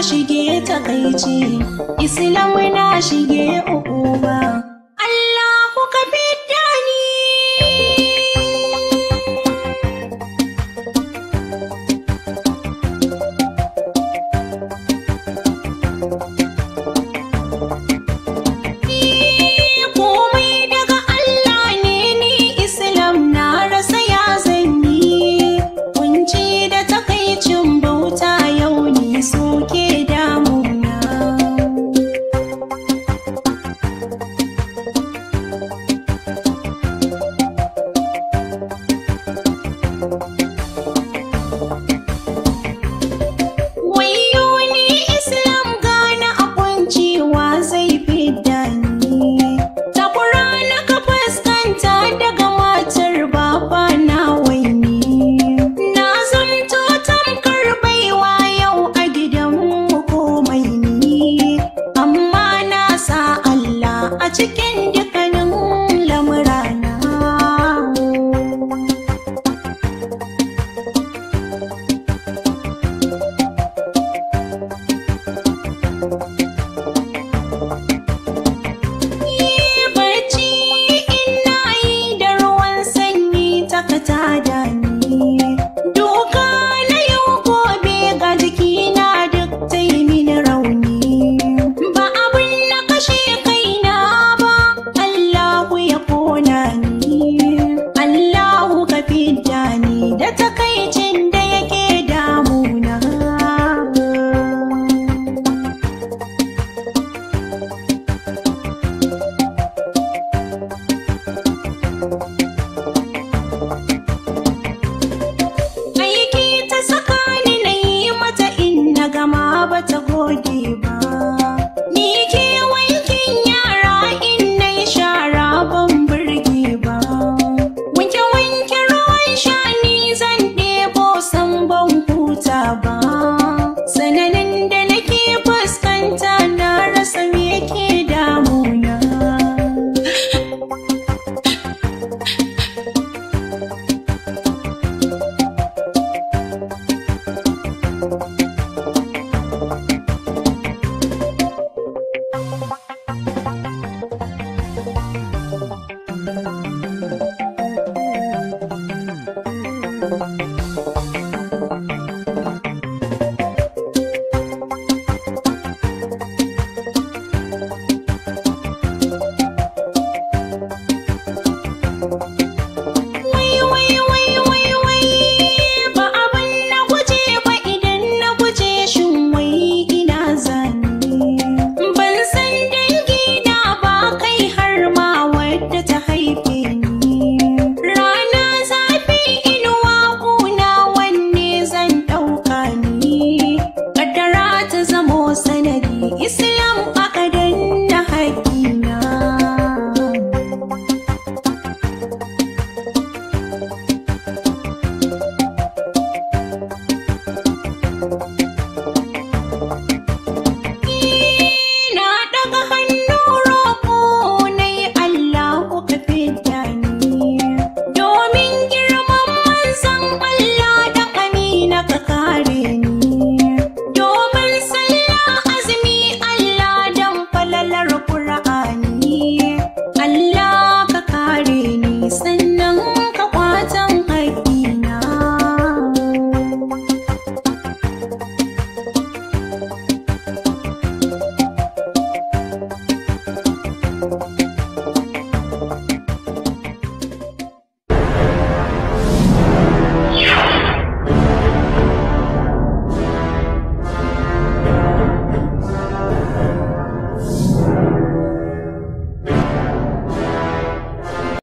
shige takaici, Islam na shige uquba. Allahu ka fidda ni. Komai daga Allah ne, ni Islam na rasa ya zanyi. Kunci da takaicin bauta yau ni suke damuna. Wayyo ni Islam gana a kunci wa zai fidda ni. Takura na ka fuskanta daga matar baba na waini. Na zanto tamkar baiwa yau a gidanmu komai ni. Amma na sa Allah a cikin dukkanin lamurana. Barci ina yi da ruwan sanyi takata da ni. Doka na yau gobe ga jikina duk ta yi mini rauni. Ba abin na kashe kaina ba, Allahu ya kona ni. Allahu ka fidda ni da takaicin da yake damuna. Aiki ta saka ni na yi mata in na gama ba ta gode ba. Ni ke wankin yara in na yi shara ban burge ba. Wanke ruwan sha ni zan ɗebo san ban huta ba. Sananin da nake fuskanta na rasa me ke damuna. Wai, ba abin na guje ba idan na guje shin wai ina zani. Ban san dangi na ba kai har ma wadda ta haife ni. Rana zafi inuwa kuna wanne zan ɗauka ni. Kaddara ta zamo sanadi, Islam aka danna haƙina. Na ɗaga hannu roƙo na yi Allah ku ka fidda ni. Domin girman manzon Allah da ƙamina ka kare ni. Domin sallah azumi Allah dan falalalar Qur'ani. Allah ka kare ni sannan ka kwatan haƙƙina. Wai, Thank you.